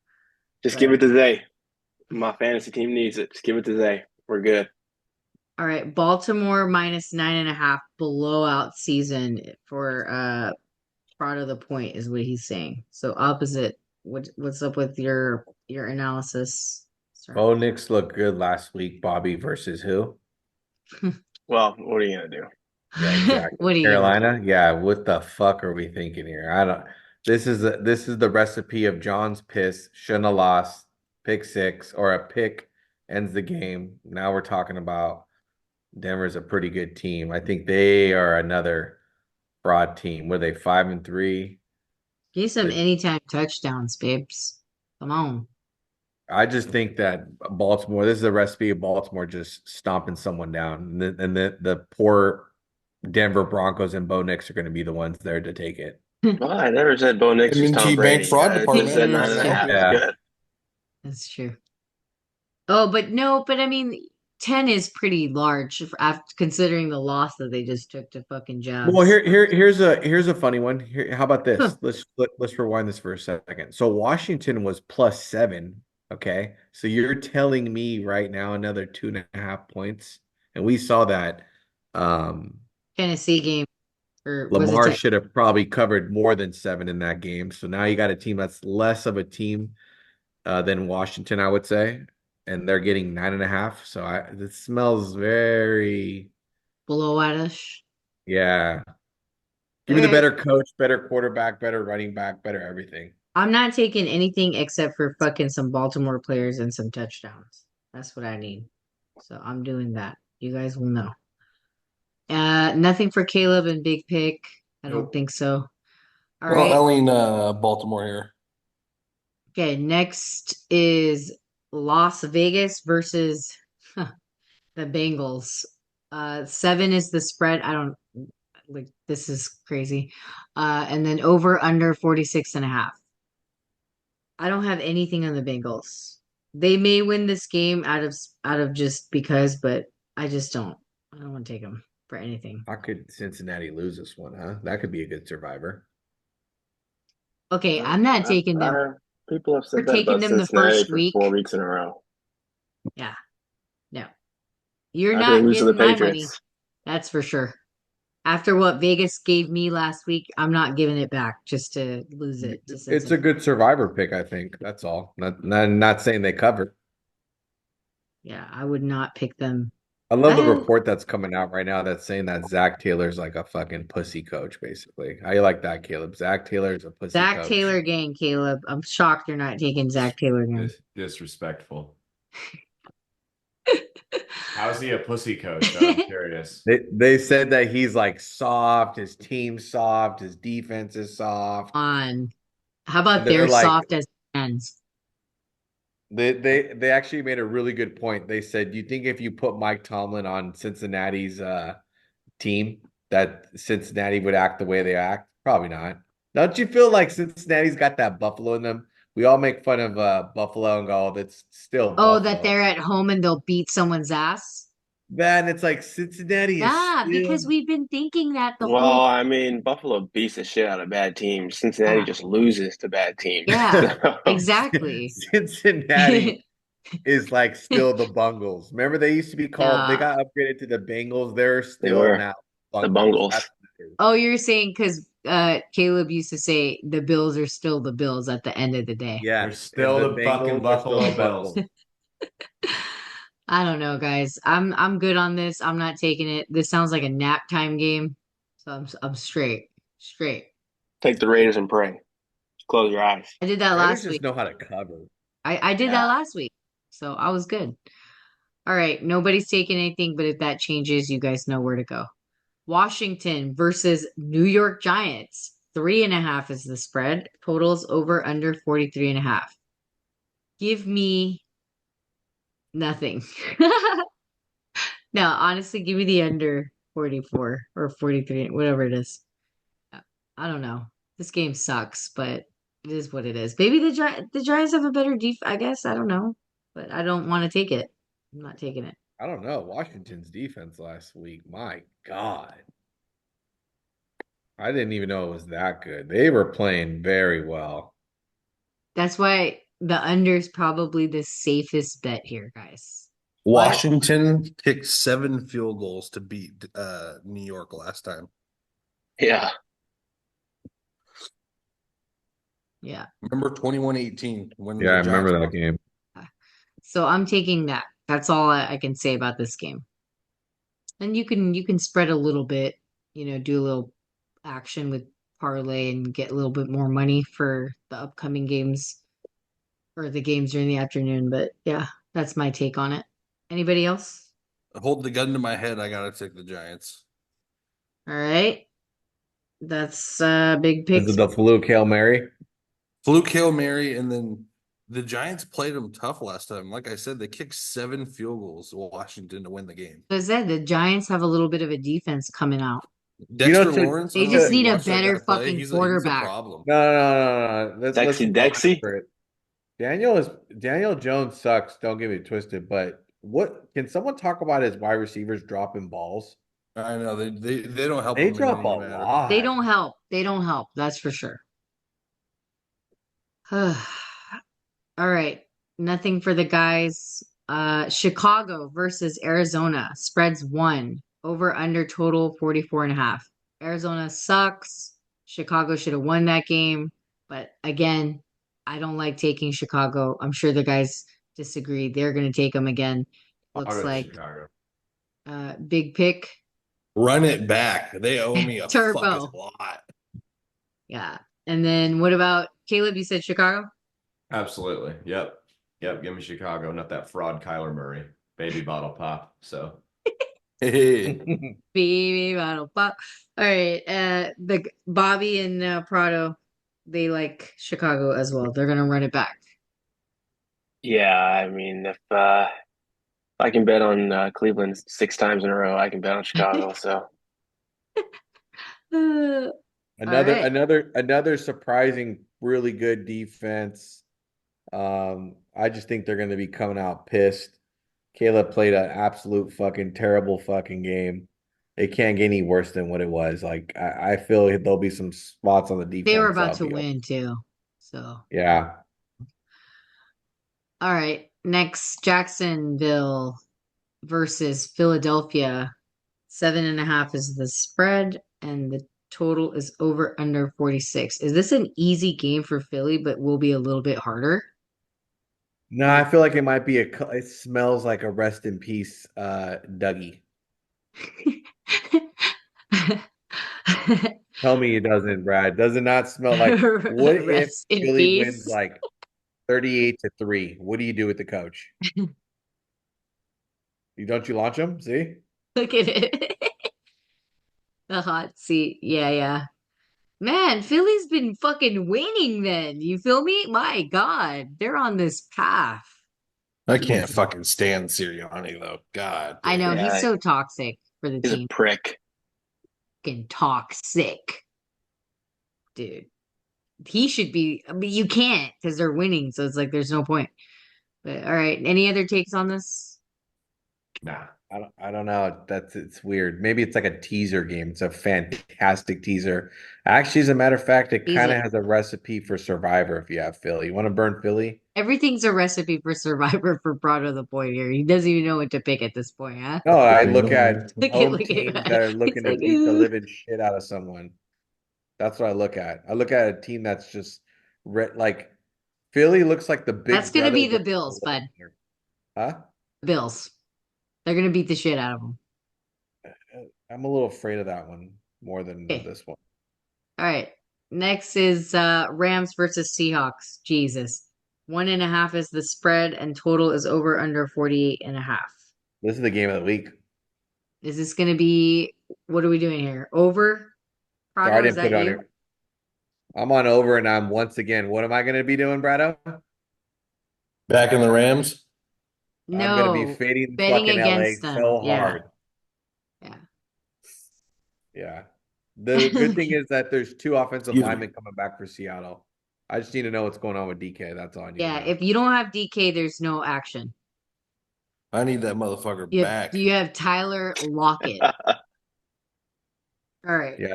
just give But it to Zay. My fantasy team needs it. Just give it to Zay. We're good. all right, Baltimore minus 9.5 blowout season for part of the point is what he's saying. So opposite. What's up with your analysis? Sorry. Bo Nix looked good last week, Bobby versus who? Well, what are you gonna do? Yeah, exactly. What are you gonna do? Carolina? Yeah, what the fuck are we thinking here? I don't this is the recipe of John's piss, shouldn't have lost, pick six, or a pick ends the game. Now we're talking about Denver's a pretty good team. I think they are another fraud team. Were they 5-3? Give some But anytime touchdowns, babes. Come on. I just think that Baltimore, this is a recipe of Baltimore just stomping someone down. And the poor Denver Broncos and Bo Nix are going to be the ones there to take it. Well, I never said Bo Nix was Tom M&T Bank Brady. fraud I just said department. Yeah, nine that's and a true. half is Yeah. good. That's true. Oh, but no, but I mean, 10 is pretty large after considering the loss that they just took to fucking Jabs. Well, here's a funny one. Here, how about Huh. this? Let's rewind this for a second. So Washington was +7. Okay, so you're telling me right now another 2.5 points, and we saw that Tennessee game, or was it Lamar should have probably covered more than 7 in that game. So now you got a team that's less of a team than Washington, I would say, and they're getting 9.5. So it smells very, below at-ish? yeah. Give me the better coach, better quarterback, better running back, better everything. I'm not taking anything except for fucking some Baltimore players and some touchdowns. That's what I need. So I'm doing that. You guys will know. Nothing for Caleb and Big Pick. I don't Nope. think so. All Well, right. I lean Baltimore here. Okay, next is Las Vegas versus the Bengals. 7 is the spread. I don't like this is crazy. And then over under 46.5. I don't have anything on the Bengals. They may win this game out of just because, but I just don't. I don't want to take them for anything. How could Cincinnati lose this one, huh? That could be a good survivor. Okay, I'm not taking them. People have We're said that taking about them the Cincinnati first for week. 4 weeks in a row. Yeah, no, you're After they not lose to getting the my money. Patriots. That's for sure. After what Vegas gave me last week, I'm not giving it back just to lose it to It's a Cincinnati. good survivor pick, I think. That's all. Not saying they cover. Yeah, I would not pick them. I love the Eh, report that's coming out right now that's saying that Zach Taylor's like a fucking pussy coach, basically. How you like that, Caleb? Zach Taylor's a pussy Zach coach. Taylor gang, Caleb. I'm shocked you're not taking Zach Taylor gang. Disrespectful. How's he a pussy coach? I'm curious. They said that he's like soft, his team's soft, his defense is soft. On how about And they're they're like soft as hands? they actually made a really good point. They said, you think if you put Mike Tomlin on Cincinnati's team, that Cincinnati would act the way they act? Probably not. Don't you feel like Cincinnati's got that Buffalo in them? We all make fun of Buffalo and go, that's still Oh, Buffalo. that they're at home and they'll beat someone's ass? Man, it's like Cincinnati is Yeah, still because we've been thinking that the Well, whole I mean, Buffalo beats the shit out of bad teams. Cincinnati yeah, just loses to bad teams. yeah, So, exactly. Cincinnati is like still the Bungles. Remember they used to be called, they got upgraded to the Bengals. They're they still were now the Bungles. Bungles. That's what it is. Oh, you're saying because Caleb used to say the Bills are still the Bills at the end of the day. Yeah, They're still and the fucking Bengals are still Buffalo the Bills. Bungles. I don't know, guys. I'm good on this. I'm not taking it. This sounds like a nap time game, so I'm straight. Take the Raiders and pray. Close your eyes. I did that Raiders last just week. know how to cover. I did Yeah. that last week, so I was good. All right, nobody's taking anything, but if that changes, you guys know where to go. Washington versus New York Giants. 3.5 is the spread. Totals over under 43.5. Give me nothing. No, honestly, give me the under 44 or 43, whatever it is. I don't know. This game sucks, but it is what it is. Maybe the Giants have a better I guess. I don't know. But I don't want to take it. I'm not taking it. I don't know. Washington's defense last week, my God. I didn't even know it was that good. They were playing very well. That's why the under is probably the safest bet here, guys. Washington kicked 7 field goals to beat New York last time. Yeah. Yeah. Remember 21-18 when Yeah, I the remember Giants that game. So I'm taking that. That's all I can say about this game. And you can spread a little bit, do a little action with parlay and get a little bit more money for the upcoming games or the games during the afternoon. But yeah, that's my take on it. Anybody else? hold the gun to my head. I gotta take the Giants. All right. That's big Is picks. it the fluke Hail Mary? Fluke Hail Mary, and then The Giants played them tough last time. Like I said, they kicked 7 field goals to Washington to win the game. As I said, the Giants have a little bit of a defense coming out. Dexter Lawrence, They I don't know just if you need a watched that guy better play. fucking He's a quarterback. problem. No. Let's Dexy go Dexy? for it. Daniel Jones sucks. Don't get me twisted, but what can someone talk about his wide receivers dropping balls? I know they don't help They him in drop a any matter. lot. They don't help. They don't help. That's for sure. All right. Nothing for the guys. Chicago versus Arizona. Spreads 1. Over under total 44.5. Arizona sucks. Chicago should have won that game. But again, I don't like taking Chicago. I'm sure the guys disagree. They're going to take them again. I'll Looks go to like Chicago. big pick. Run it back. They owe me a Turbo. fucking lot. Yeah. And then what about Caleb? You said Chicago? Absolutely. Yep. Give me Chicago, not that fraud Kyler Murray. Baby bottle pop. So Hey, Baby bottle pop. All right. The Bobby and Prado, they like Chicago as well. They're gonna run it back. Yeah, I mean, if I can bet on Cleveland 6 times in a row, I can bet on Chicago. So Another right. another surprising, really good defense. I just think they're going to be coming out pissed. Caleb played an absolute fucking terrible fucking game. It can't get any worse than what it was. Like I feel there'll be some spots on the defense. They were about that'll to be up. win too. So Yeah. all right. Next, Jacksonville versus Philadelphia. 7.5 is the spread, and the total is over under 46. Is this an easy game for Philly, but will be a little bit harder? No, I feel like it might be it smells like a rest in peace, Dougie. Tell me it doesn't, Brad. Does it not smell like what if Rest in Philly wins peace. like 38-3? What do you do with the coach? Don't you launch him? See? Look at it. The hot seat. Yeah. Man, Philly's been fucking winning then. You feel me? My God, they're on this path. I can't Jesus. fucking stand Sirianni though. God I know damn. he's Yeah. so toxic for the he's a team. prick. Fucking toxic. Dude. He should be, I mean, you can't because they're winning, so it's like there's no point. But all right, any other takes on this? nah. I don't know. It's weird. Maybe it's like a teaser game. It's a fantastic teaser. Actually, as a matter of fact, it Tease kind of it. has a recipe for Survivor if you have Philly. You want to burn Philly? Everything's a recipe for Survivor for Prado the point here. He doesn't even know what to pick at this point, huh? No, I look at Look home at teams that. that are He's looking to like, beat the "Ooh." living shit out of someone. That's what I look at. I look at a team that's just like Philly looks like the That's big gonna brother be the versus Bills, the bud. little brother. Huh? Bills. They're gonna beat the shit out of them. I'm a little afraid of that one more than Okay. this one. All right. Next is Rams versus Seahawks. Jesus. 1.5 is the spread, and total is over under 48.5. This is the game of the week. Is this gonna be what are we doing here? Over? Sorry, I Prado, is didn't put that it on you? here. I'm on over, and I'm once again. What am I going to be doing, Brado? Back in the Rams. I'm going to be No. fading Betting fucking LA against them. so Yeah. hard. Yeah. Yeah. The good thing is that there's 2 offensive You- linemen coming back for Seattle. I just need to know what's going on with DK. That's all I need Yeah, to know. if you don't have DK, there's no action. I need that motherfucker You have, back. you have Tyler Lockett. All right. Yeah.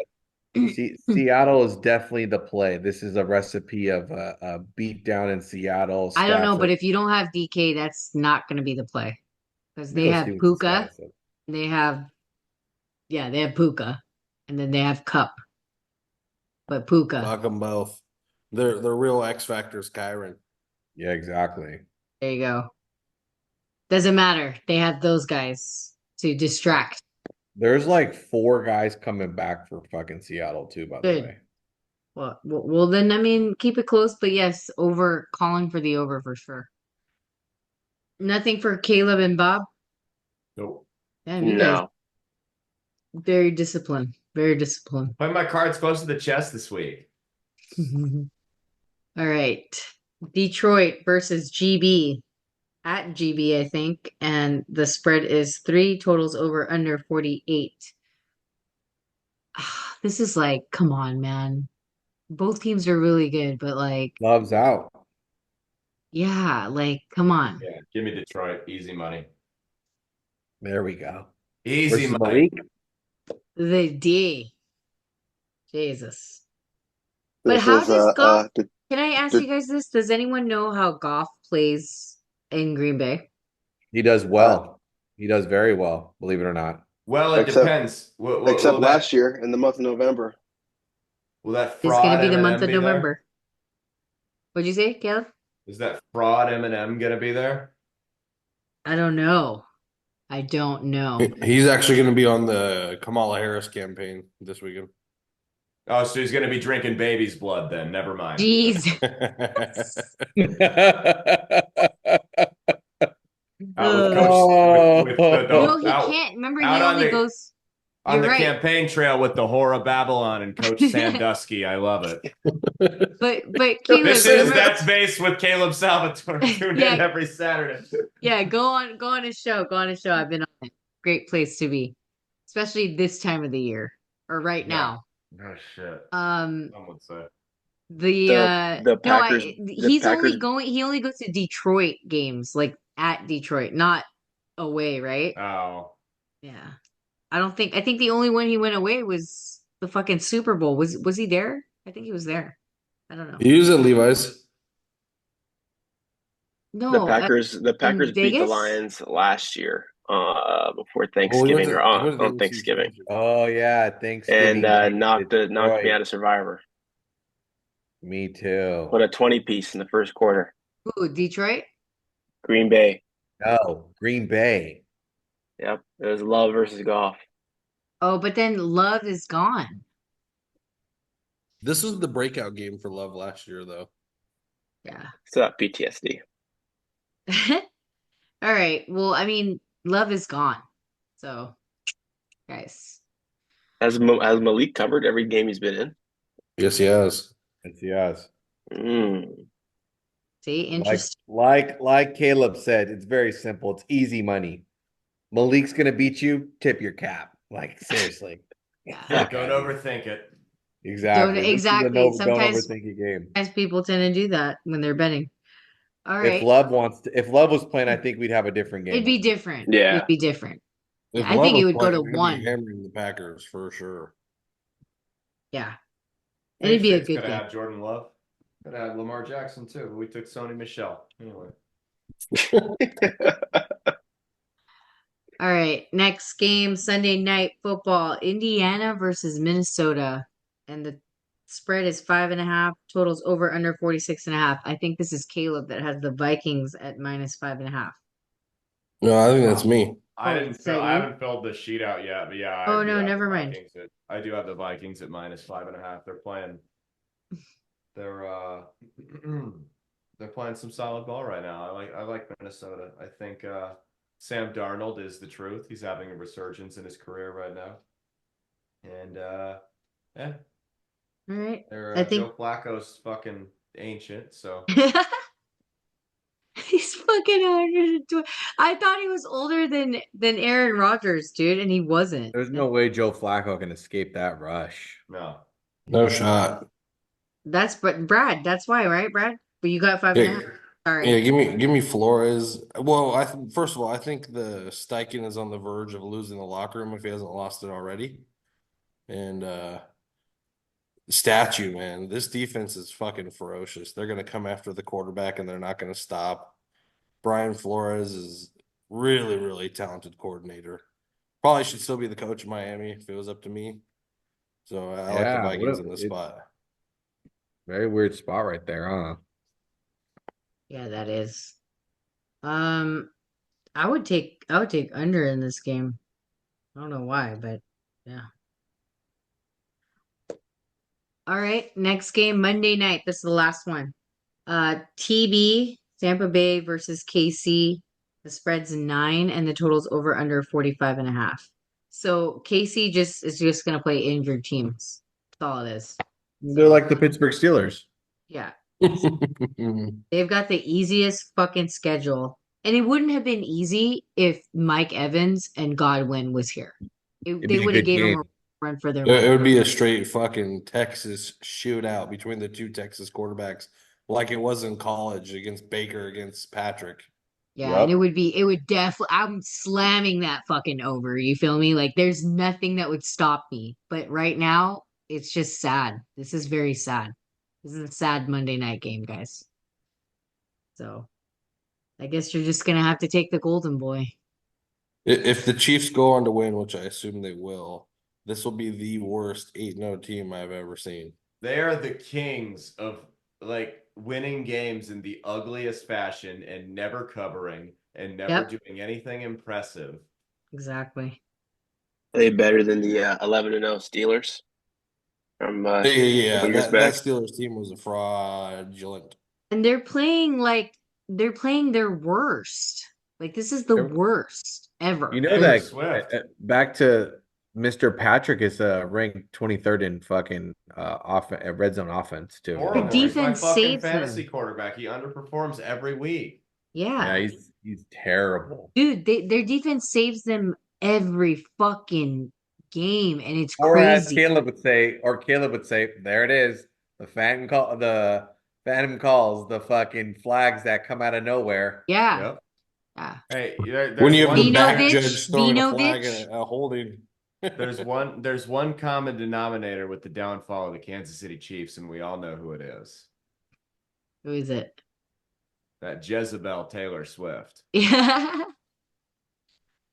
Seattle is definitely the play. This is a recipe of a beat down in Seattle. I don't know, Stafford. but if you don't have DK, that's not going to be the play because Let me they go have see what the Puka. status is. They have, yeah, they have Puka, and then they have Cup. But Puka, Fuck them both. They're real X factors, Kyron. Yeah, exactly. there you go. Doesn't matter. They have those guys to distract. There's like 4 guys coming back for fucking Seattle too, by the Good. way. Well, then I mean, keep it close, but yes, over calling for the over for sure. Nothing for Caleb and Bob. Nope. Damn, you guys No. very disciplined. Very disciplined. Playing my cards close to the chest this week. All right. Detroit versus GB at GB, I think, and the spread is 3, totals over under 48. This is like, come on, man. Both teams are really good, but like, Love's out. yeah, like, come on. Yeah, give me Detroit. Easy money. There we go. Easy Versus money. Malik. The D. Jesus. But This how is does Goff, the, can I ask you guys this? Does anyone know how Goff plays in Green Bay? He does well. He does very well, believe it or not. Well, it Except- depends. except last year in the month of November. Will that It's going fraud to be the month M&M of be there? November. What'd you say, Caleb? Is that fraud M&M going to be there? I don't know. I don't know. He's actually going to be on the Kamala Harris campaign this weekend. Oh, so he's going to be drinking baby's blood then. Never mind. Jeez. Out with Oh. Coach. With the, No, he out, can't. Remember, he out on only the- goes. on You're the right. campaign trail with the Whore of Babylon and Coach Sandusky. I love it. But Caleb, This is remember- That's Base with Caleb Salvatore. Tune Yeah. in every Saturday. Yeah, go on his show. Go on his show. I've been on it. Great place to be, especially this time of the year or right Yeah. now. Oh shit. Um, Some would say. The Packers- he's Packers- he only goes to Detroit games, like at Detroit, not away, right? Oh. Yeah. I think the only one he went away was the fucking Super Bowl. Was he there? I think he was there. I don't know. He was at Levi's. No, The Packers beat the Vegas? Lions last year before Well, he Thanksgiving went to- or he on, went to on the Thanksgiving. Oh yeah, Thanksgiving. And knocked Detroit. me out of Survivor. Me too. Put a 20 piece in the first quarter. Ooh, Detroit? Green Bay. No, Green Bay. Yep. It was Love versus Goff. Oh, but then Love is gone. This was the breakout game for Love last year, though. Yeah. Still have PTSD. All right. Well, I mean, Love is gone. So, guys. Has Malik covered every game he's been in? Yes, he has. Yes. See, Like, interesting. like Caleb said, it's very simple. It's easy money. Malik's gonna beat you, tip your cap. Like seriously. Yeah. Fuck Don't outta here. overthink it. Exactly. This is a exactly. Don't Sometimes- overthink a game. As people tend to do that when they're betting. All If right. Love was playing, I think we'd have a different game. It'd be different. Yeah. It'd be different. If I Love think was it would go playing, to he'd be 1. hammering the Packers for sure. Yeah. And it'd be a Patriots good could game. have Jordan Love. Could have Lamar Jackson too. We took Sony Michelle. Anyway. All right. Next game, Sunday night football. Indiana versus Minnesota. And the spread is 5.5. Totals over under 46.5. I think this is Caleb that has the Vikings at minus 5.5. No, I think that's me. I Oh, didn't is that fill. I you? haven't filled the sheet out yet, but yeah. I Oh, do no, have the never mind. Vikings I do have the Vikings at minus 5.5. They're playing. They're playing some solid ball right now. I like Minnesota. I think Sam Darnold is the truth. He's having a resurgence in his career right now, and yeah, All right. they're I think- Joe Flacco's fucking ancient, so. He's fucking 120. I thought he was older than Aaron Rodgers, dude, and he wasn't. There's no way Joe Flacco can escape that rush. No. No shot. That's Brad. That's why, right, Brad? But you got 5.5. Yeah, All right. yeah. Give me Flores. Well, first of all, I think the Steichen is on the verge of losing the locker room if he hasn't lost it already. And statue, man, this defense is fucking ferocious. They're gonna come after the quarterback and they're not gonna stop. Brian Flores is really, really talented coordinator. Probably should still be the coach of Miami if it was up to me. So I like Yeah, the Vikings what in this it- spot. Very weird spot right there, huh? Yeah, that is. I would take under in this game. I don't know why, but yeah. All right, next game, Monday night. This is the last one. TB, Tampa Bay versus KC. The spread's 9 and the total's over under 45.5. So KC is just gonna play injured teams. That's all it is. They're like the Pittsburgh Steelers. Yeah. They've got the easiest fucking schedule. And it wouldn't have been easy if Mike Evans and Godwin was here. It'd They be a would have good gave him game. a run for their It money. would be a straight fucking Texas shootout between the two Texas quarterbacks, like it was in college against Baker against Patrick. Yeah, and Yep. it would definitely, I'm slamming that fucking over. You feel me? Like there's nothing that would stop me. But right now, it's just sad. This is very sad. This is a sad Monday night game, guys. So I guess you're just gonna have to take the golden boy. If the Chiefs go on to win, which I assume they will, this will be the worst 8-0 team I've ever seen. They are the kings of like winning games in the ugliest fashion and never covering and never Yep, doing anything impressive. exactly. Are they better than the 11-0 Steelers from a Yeah, couple years that back? Steelers team was a fraudulent. And they're playing their worst. Like this is the worst You ever. know Taylor They're that Swift. back to Mr. Patrick is ranked 23rd in fucking red zone offense too. their Horrible. He's my defense fucking saves fantasy them. quarterback. He underperforms every week. Yeah, Yeah. he's terrible. Dude, their defense saves them every fucking game, and it's Or as crazy. Caleb would say, there it is. The phantom calls, the fucking flags that come out of nowhere. Yeah. Yep. Yeah. Hey, When there's you have the one back Vinovich, judge throwing a flag Vinovich. and a holding. there's one common denominator with the downfall of the Kansas City Chiefs, and we all know who it is. Who is it? That Jezebel Taylor Swift. Yeah.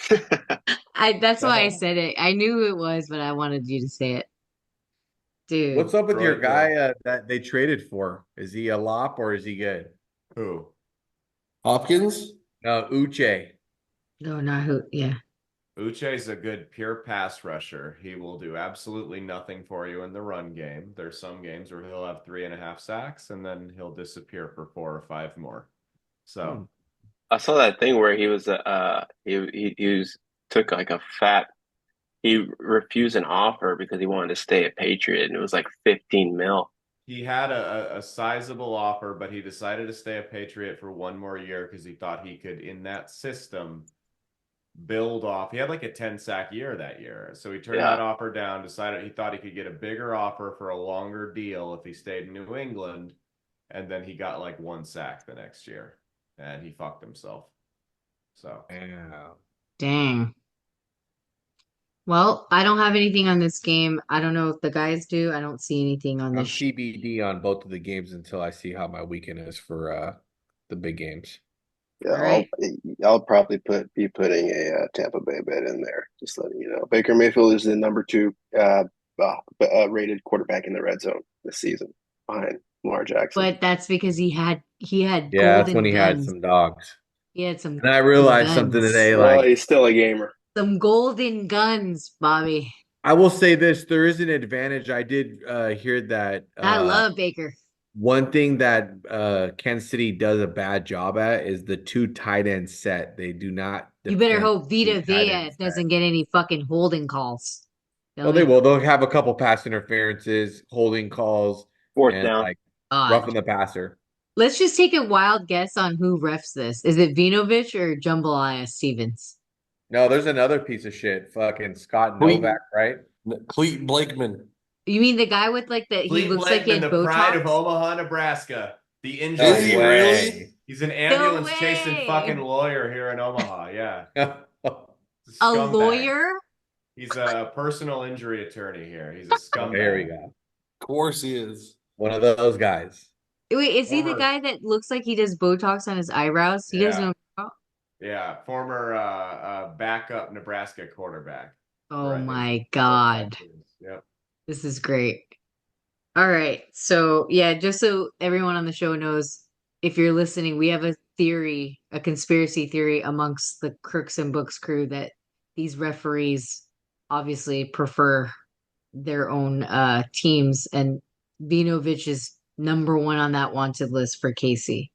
That's why I Uh-huh. said it. I knew who it was, but I wanted you to say it. Dude. What's up with Troy your guy Hill. that they traded for? Is he a lop or is he good? Who? Hopkins? No, Uche. No, not who. Yeah. Uche's a good pure pass rusher. He will do absolutely nothing for you in the run game. There's some games where he'll have 3.5 sacks and then he'll disappear for 4 or 5 more. So I saw that thing where he was he was took like a fat he refused an offer because he wanted to stay a Patriot and it was like 15 mil. he had a sizable offer, but he decided to stay a Patriot for 1 more year because he thought he could, in that system, build off. He had like a 10 sack year that year. So he turned that offer down, decided he thought he could get a bigger offer for a longer deal if he stayed in New England. And then he got like 1 sack the next year and he fucked himself. So, Yeah. Dang. Well, I don't have anything on this game. I don't know if the guys do. I don't see anything on I'm this. TBD on both of the games until I see how my weekend is for the big games. Yeah, All right. I'll probably be putting a Tampa Bay bet in there. Just letting you know, Baker Mayfield is the number 2 rated quarterback in the red zone this season behind Lamar Jackson. But that's because he had Yeah, that's when golden he had guns. some dogs. He had some And I realized guns. something today, Well, like he's still a gamer. Some golden guns, Bobby. I will say this, there is an advantage. I did hear that I love Baker. one thing that Kansas City does a bad job at is the 2 tight end set. They do not You better defend hope the Vita tight Vea end set. doesn't get any fucking holding calls. Well, they will. They'll have a couple pass interferences, holding calls, Fourth and down. like God. roughing the passer. Let's just take a wild guess on who refs this. Is it Vinovich or Jambalaya Stevens? No, there's another piece of shit. Fucking Scott Cleat- Novak, right? Cleet Blakeman. You mean the guy with like he Clete looks like he Blakeman, had the pride of Botox? Omaha, Nebraska. The Is injury. he way. really? He's an ambulance way. chasing fucking lawyer here in Omaha. Yeah. He's A scumbag. lawyer? He's a personal injury attorney here. He's a scumbag. There we go. Of course he is. One of those guys. Wait, is he the Former- guy that looks like he does Botox on his eyebrows? You guys Yeah. know? Yeah, former backup Nebraska quarterback. Oh Right. my God. Yep. This is great. All right. So, yeah, just so everyone on the show knows, if you're listening, we have a theory, a conspiracy theory amongst the Crooks and Books crew that these referees obviously prefer their own teams, and Vinovich is number 1 on that wanted list for Casey.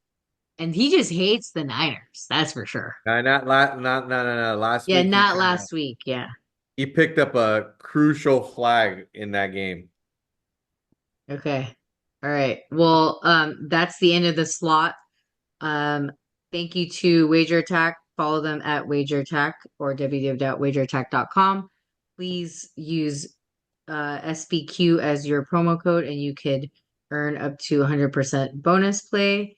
And he just hates the Niners, that's for sure. Not no. Last Yeah, week, not last week. Yeah. he picked up a crucial flag in that game. Okay. All right. Well, that's the end of the slot. Um, thank you to Wager Attack. Follow them at Wager Attack or www.wagerattack.com. Please use SBQ as your promo code, and you could earn up to 100% bonus play.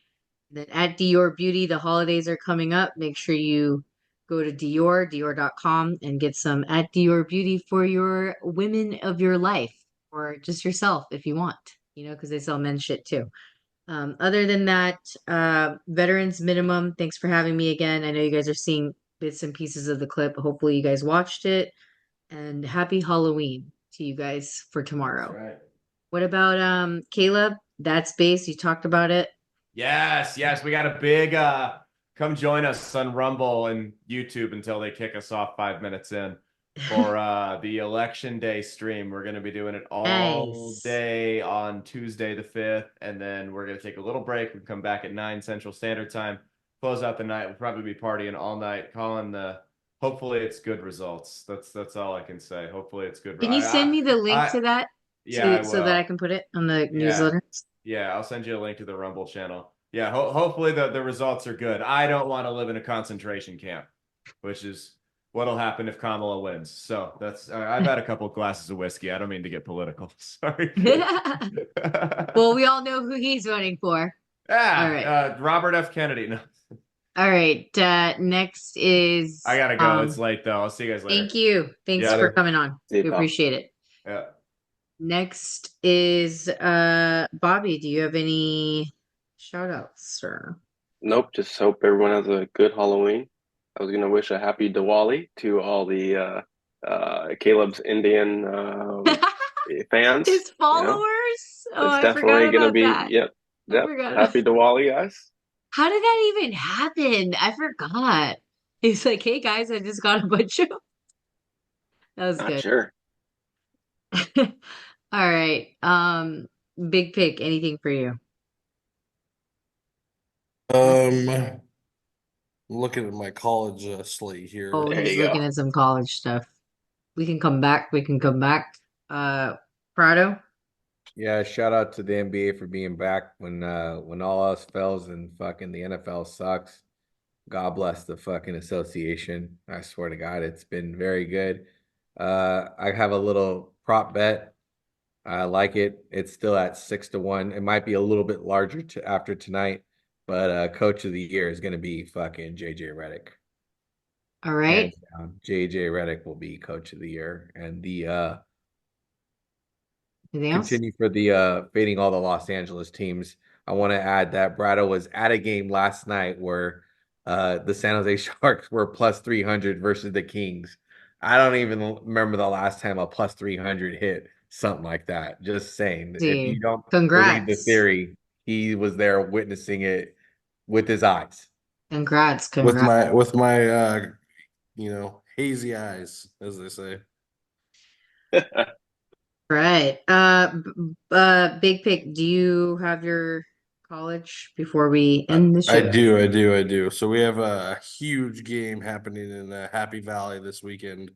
Then at Dior Beauty, the holidays are coming up. Make sure you go to Dior.com, and get some at Dior Beauty for your women of your life, or just yourself if you want, because they sell men's shit too. Other than that, Veterans Minimum, thanks for having me again. I know you guys are seeing bits and pieces of the clip. Hopefully you guys watched it. And happy Halloween to you guys for That's tomorrow. right. What about Caleb? That's base. You talked about it. Yes, we got a big come join us on Rumble and YouTube until they kick us off 5 minutes in for the election day stream. We're going to be doing it all Nice. day on Tuesday the 5th, and then we're going to take a little break. We'll come back at 9 Central Standard Time, close out the night. We'll probably be partying all night, calling the hopefully it's good results. That's all I can say. Hopefully it's good. Can you send me the link to that Yeah, I so that I will. can put it on the Yeah. newsletter? Yeah, I'll send you a link to the Rumble channel. Yeah, hopefully the results are good. I don't want to live in a concentration camp, which is what'll happen if Kamala wins. So that's I've had a couple of glasses of whiskey. I don't mean to get political. Sorry. Well, we all know who he's voting for. Yeah, all right. Robert F. Kennedy. No. All right. Next is I gotta go. It's late though. I'll see you guys later. Thank you. Thanks Yeah. for coming on. See you, We pal. appreciate it. Yeah. Next is Bobby. Do you have any shout outs, sir? Nope, just hope everyone has a good Halloween. I was gonna wish a happy Diwali to all the Caleb's Indian fans. His You followers? know, Oh, it's I definitely forgot gonna about be that. yep, I yep. forgot. Happy Diwali, guys. How did that even happen? I forgot. He's like, hey guys, I just got a bunch of. That was Not good. sure. All right. Big pick, anything for you? Looking at my college slate here. Oh, There he's you looking go. at some college stuff. We can come back. We can come back. Prado? Yeah, shout out to the NBA for being back when all else fails and fucking the NFL sucks. God bless the fucking association. I swear to God, it's been very good. I have a little prop bet. I like it. It's still at 6-1. It might be a little bit larger after tonight, but coach of the year is going to be fucking JJ Redick. All right. Hands down, JJ Redick will be coach of the year, and the Anything else? continue for the fading all the Los Angeles teams. I want to add that Brado was at a game last night where the San Jose Sharks were plus 300 versus the Kings. I don't even remember the last time a plus 300 hit, something like that. Just saying, if you See, don't believe the congrats. theory, he was there witnessing it with his eyes. Congrats. With my hazy eyes, as they say. Right. Big pick. Do you have your college before we end the I show? do. So we have a huge game happening in Happy Valley this weekend,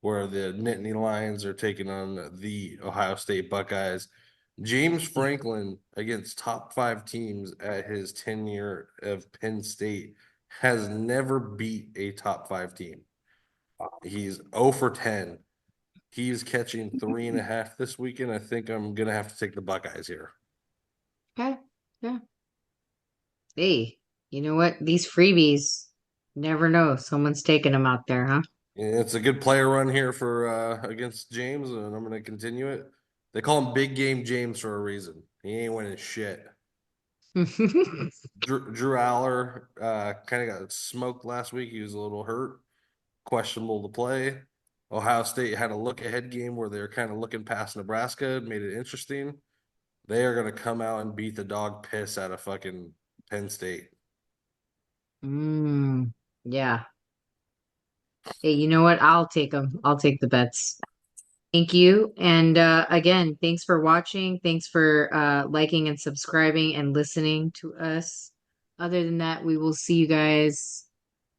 where the Nittany Lions are taking on the Ohio State Buckeyes. James Franklin, against top 5 teams at his tenure of Penn State, has never beat a top 5 team. He's 0 for 10. He's catching 3.5 this weekend. I think I'm gonna have to take the Buckeyes here. Okay. Yeah. Hey, you know what? These freebies, never know. Someone's taking them out there, huh? Yeah, it's a good player run here for against James, and I'm gonna continue it. They call him Big Game James for a reason. He ain't winning shit. Drew Aller kind of got smoked last week. He was a little hurt, questionable to play. Ohio State had a look ahead game where they're kind of looking past Nebraska, made it interesting. They are going to come out and beat the dog piss out of fucking Penn State. Yeah. Hey, you know what? I'll take them. I'll take the bets. Thank you. And again, thanks for watching. Thanks for liking and subscribing and listening to us. Other than that, we will see you guys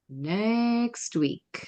next week.